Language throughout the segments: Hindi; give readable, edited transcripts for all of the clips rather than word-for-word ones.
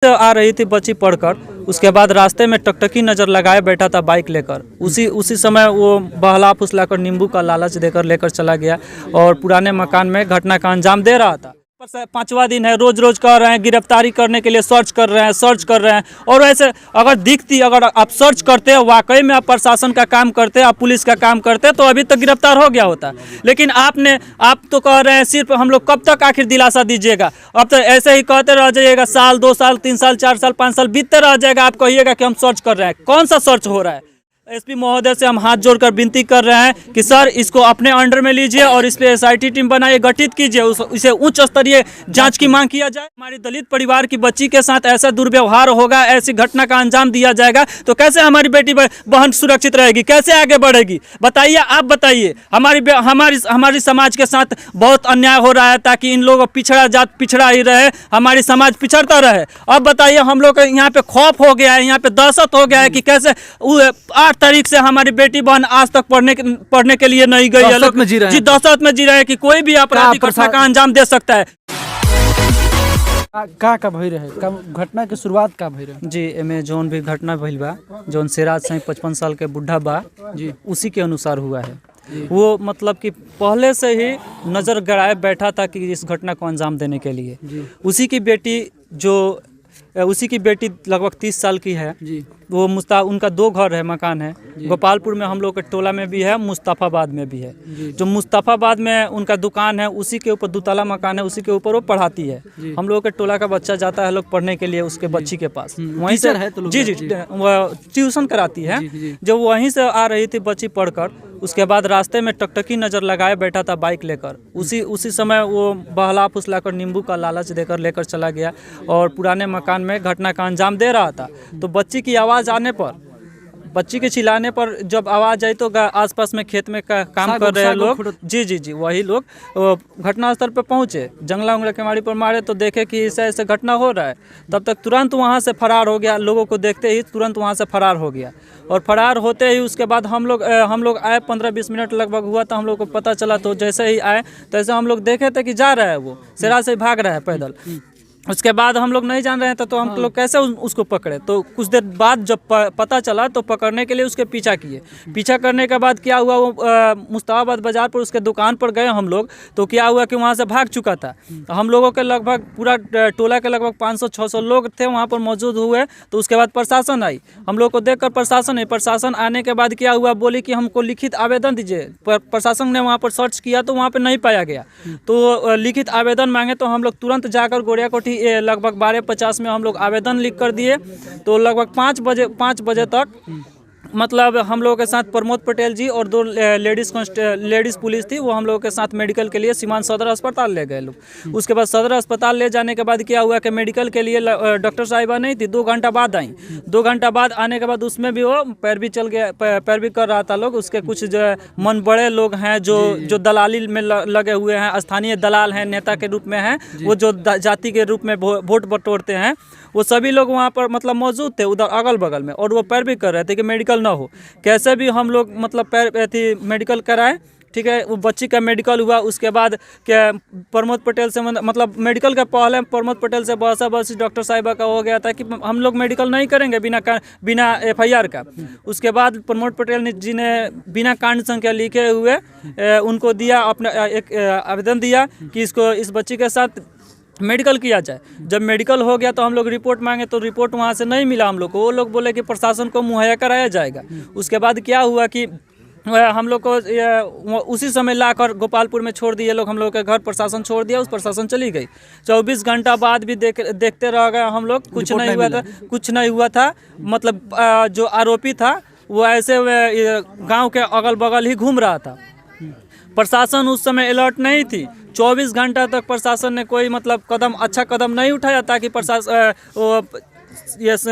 से आ रही थी बच्ची पढ़कर। उसके बाद रास्ते में टकटकी नज़र लगाए बैठा था बाइक लेकर। उसी समय वो बहला फुसलाकर नींबू का लालच देकर लेकर चला गया और पुराने मकान में घटना का अंजाम दे रहा था। पांचवा दिन है, रोज रोज कर रहे हैं, गिरफ्तारी करने के लिए सर्च कर रहे हैं। और वैसे अगर आप सर्च करते हैं, वाकई में आप प्रशासन का काम करते, आप पुलिस का काम करते, तो अभी तक गिरफ्तार हो गया होता। लेकिन आप तो कह रहे हैं सिर्फ हम लोग कब तक आखिर दिलासा दीजिएगा? अब तो ऐसे ही कहते रह जाइएगा, साल 2 साल 3 साल 4 साल 5 साल बीतते रह जाएगा। आप कहिएगा कि हम सर्च कर रहे हैं। कौन सा सर्च हो रहा है? एसपी महोदय से हम हाथ जोड़कर विनती कर रहे हैं कि सर इसको अपने अंडर में लीजिए और इस पे एसआईटी टीम बनाइए, गठित कीजिए, इसे उच्च स्तरीय जांच की मांग किया जाए। हमारी दलित परिवार की बच्ची के साथ ऐसा दुर्व्यवहार होगा, ऐसी घटना का अंजाम दिया जाएगा तो कैसे हमारी बेटी बहन सुरक्षित रहेगी, कैसे आगे बढ़ेगी? बताइए, आप बताइए। हमारी समाज के साथ बहुत अन्याय हो रहा है ताकि इन लोगों पिछड़ा जात पिछड़ा ही रहे, हमारी समाज पिछड़ता रहे। अब बताइए, हम लोग यहाँ पे खौफ हो गया है, यहाँ पे दहशत हो गया है कि कैसे 8 तारीख से हमारी बेटी बहन आज तक पढ़ने के लिए नहीं गई है। लोग जी दहशत में जी रहे हैं कि कोई भी आपराधिक घटना का अंजाम दे सकता है। का भई रहे घटना के शुरुआत का भई रहे जी, एमे जौन भी घटना भइल बा, जौन सिराज सिंह 55 साल के बुढ़ा बा जी, उसी के अनुसार हुआ है। वो मतलब कि पहले से ही नज़र गड़ाए बैठा था कि इस घटना को अंजाम देने के लिए। उसी की बेटी लगभग 30 साल की है जी। वो उनका 2 घर है, मकान है। गोपालपुर में हम लोग के टोला में भी है, मुस्तफ़ाबाद में भी है। जो मुस्तफ़ाबाद में उनका दुकान है, उसी के ऊपर 2 ताला मकान है, उसी के ऊपर वो पढ़ाती है। हम लोग के टोला का बच्चा जाता है लोग पढ़ने के लिए उसके बच्ची के पास, वहीं से है तो जी वो ट्यूशन कराती है। जब वहीं से आ रही थी बच्ची पढ़कर, उसके बाद रास्ते में टकटकी नज़र लगाए बैठा था बाइक लेकर। उसी समय वो बहला फुसलाकर नींबू का लालच देकर लेकर चला गया और पुराने मकान में घटना का अंजाम दे रहा था। तो बच्ची की आवाज़ आने पर, बच्ची के चिल्लाने पर जब आवाज़ आई तो आसपास में खेत में काम कर रहे लोग जी वही लोग घटनास्थल पर पहुंचे, जंगला उंगला के मारी पर मारे तो देखे कि ऐसे घटना हो रहा है। तब तक तुरंत वहां से फरार हो गया। लोगों को देखते ही तुरंत वहां से फरार हो गया और फरार होते ही उसके बाद हम लोग आए, 15-20 मिनट लगभग हुआ तो हम लोग को पता चला। तो जैसे ही आए तैसे हम लोग देखे थे कि जा रहा है, वो सिरा से भाग रहा है पैदल। उसके बाद हम लोग नहीं जान रहे थे तो हम लोग कैसे उसको पकड़े। तो कुछ देर बाद जब पता चला तो पकड़ने के लिए उसके पीछा किए। पीछा करने के बाद क्या हुआ, वो मुस्तफ़ाबाद बाज़ार पर उसके दुकान पर गए हम लोग। तो क्या हुआ कि वहाँ से भाग चुका था। तो हम लोगों के लगभग पूरा टोला के लगभग 500-600 लोग थे वहाँ पर मौजूद हुए। तो उसके बाद प्रशासन आई, हम लोग को देखकर प्रशासन आने के बाद क्या हुआ, बोली कि हमको लिखित आवेदन दीजिए। प्रशासन ने वहाँ पर सर्च किया तो वहाँ पर नहीं पाया गया। तो लिखित आवेदन मांगे तो हम लोग तुरंत जाकर गोरियाकोठी लगभग 12:50 में हम लोग आवेदन लिख कर दिए। तो लगभग 5 बजे तक मतलब हम लोगों के साथ प्रमोद पटेल जी और 2 लेडीज़ पुलिस थी, वो हम लोगों के साथ मेडिकल के लिए सीमांत सदर अस्पताल ले गए लोग। उसके बाद सदर अस्पताल ले जाने के बाद क्या हुआ कि मेडिकल के लिए डॉक्टर साहिबा नहीं थी, 2 घंटा बाद आई। 2 घंटा बाद आने के बाद उसमें भी वो पैरवी कर रहा था लोग। उसके कुछ जो मन बड़े लोग हैं जो दलाली में लगे हुए हैं, स्थानीय दलाल हैं, नेता के रूप में हैं, वो जो जाति के रूप में वोट बटोरते हैं, वो सभी लोग वहाँ पर मतलब मौजूद थे उधर अगल बगल में। और वो पैरवी कर रहे थे कि मेडिकल ना हो। कैसे भी हम लोग मतलब मेडिकल कराए, ठीक है। वो बच्ची का मेडिकल हुआ। उसके बाद क्या प्रमोद पटेल से मतलब मेडिकल का पहले प्रमोद पटेल से बहस डॉक्टर साहिबा का हो गया था कि हम लोग मेडिकल नहीं करेंगे बिना FIR का। उसके बाद प्रमोद पटेल जी ने बिना कांड संख्या लिखे हुए उनको दिया, अपना एक आवेदन दिया कि इस बच्ची के साथ मेडिकल किया जाए। जब मेडिकल हो गया तो हम लोग रिपोर्ट मांगे तो रिपोर्ट वहाँ से नहीं मिला हम लोग को। वो लोग बोले कि प्रशासन को मुहैया कराया जाएगा। उसके बाद क्या हुआ कि हम लोग को उसी समय लाकर गोपालपुर में छोड़ दिए लोग। हम लोग के घर प्रशासन छोड़ दिया, उस प्रशासन चली गई। 24 घंटा बाद भी देखते रह गए हम लोग, कुछ नहीं हुआ था। मतलब जो आरोपी था वो ऐसे गाँव के अगल बगल ही घूम रहा था। प्रशासन उस समय अलर्ट नहीं थी। 24 घंटा तक प्रशासन ने कोई मतलब अच्छा कदम नहीं उठाया ताकि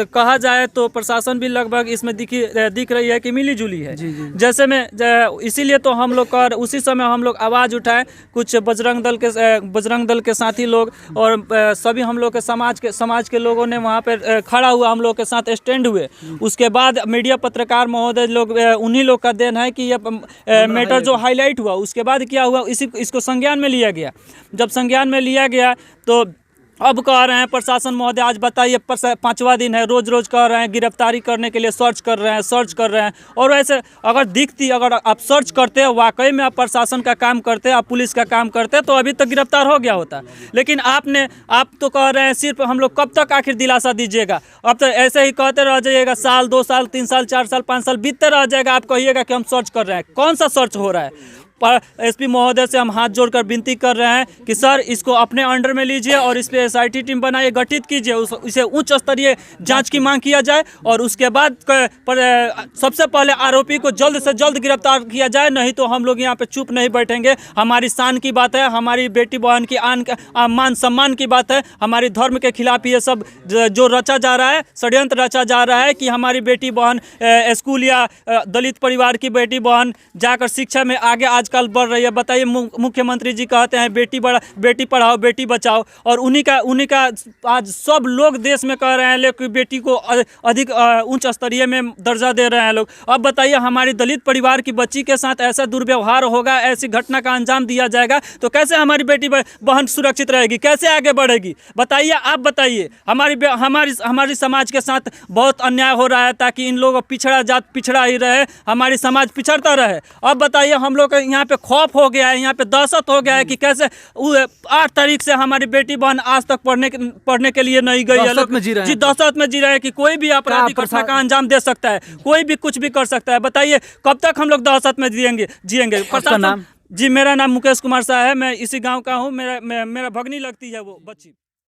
कहा जाए तो प्रशासन भी लगभग इसमें दिख रही है कि मिली जुली है। जैसे में इसीलिए तो हम लोग उसी समय हम लोग आवाज़ उठाए, कुछ बजरंग दल के साथी लोग और सभी हम लोग के समाज के लोगों ने वहाँ पर खड़ा हुआ, हम लोग के साथ स्टैंड हुए। उसके बाद मीडिया पत्रकार महोदय लोग, उन्हीं लोग का देन है कि ये मैटर जो हाईलाइट हुआ। उसके बाद क्या हुआ, इसको संज्ञान में लिया गया। जब संज्ञान में लिया गया तो अब कह रहे हैं प्रशासन महोदय, आज बताइए 5वां दिन है, रोज रोज कह रहे हैं गिरफ्तारी करने के लिए सर्च कर रहे हैं। और वैसे अगर आप सर्च करते हैं, वाकई में आप प्रशासन का काम करते, आप पुलिस का काम करते, तो अभी तक गिरफ्तार हो गया होता। लेकिन आप तो कह रहे हैं सिर्फ हम लोग कब तक आखिर दिलासा दीजिएगा? अब तो ऐसे ही कहते रह जाइएगा, साल 2 साल 3 साल 4 साल 5 साल बीतते रह जाएगा, आप कहिएगा कि हम सर्च कर रहे हैं। कौन सा सर्च हो रहा है? पर एसपी महोदय से हम हाथ जोड़कर विनती कर रहे हैं कि सर इसको अपने अंडर में लीजिए और इस पे एसआईटी टीम बनाइए, गठित कीजिए, इसे उच्च स्तरीय जांच की मांग किया जाए और उसके बाद सबसे पहले आरोपी को जल्द से जल्द गिरफ्तार किया जाए। नहीं तो हम लोग यहाँ पे चुप नहीं बैठेंगे। हमारी शान की बात है, हमारी बेटी बहन की मान सम्मान की बात है। हमारी धर्म के खिलाफ ये सब जो रचा जा रहा है, षड्यंत्र रचा जा रहा है कि हमारी बेटी बहन स्कूल या दलित परिवार की बेटी बहन जाकर शिक्षा में आगे आजकल बढ़ रही है। बताइए, मुख्यमंत्री जी कहते हैं बेटी पढ़ाओ बेटी बचाओ, और उन्हीं का आज सब लोग देश में कह रहे हैं लेकिन बेटी को अधिक उच्च स्तरीय में दर्जा दे रहे हैं लोग। अब बताइए, हमारी दलित परिवार की बच्ची के साथ ऐसा दुर्व्यवहार होगा, ऐसी घटना का अंजाम दिया जाएगा, तो कैसे हमारी बेटी बहन सुरक्षित रहेगी, कैसे आगे बढ़ेगी? बताइए, आप बताइए। हमारी समाज के साथ बहुत अन्याय हो रहा है, ताकि इन लोगों पिछड़ा जात पिछड़ा ही रहे, हमारी समाज पिछड़ता रहे। अब बताइए, हम लोग यहाँ पे खौफ हो गया है, यहाँ पे दहशत हो गया है कि कैसे 8 तारीख से हमारी बेटी बहन आज तक पढ़ने के लिए नहीं गई है। दहशत में जी रहे हैं कि कोई भी आपराधिक घटना का अंजाम दे सकता है, कोई भी कुछ भी कर सकता है। बताइए, कब तक हम लोग दहशत में जिएंगे? आपका नाम? जी, मेरा नाम मुकेश कुमार शाह है, मैं इसी गाँव का हूँ। मेरा भगनी लगती है वो बच्ची।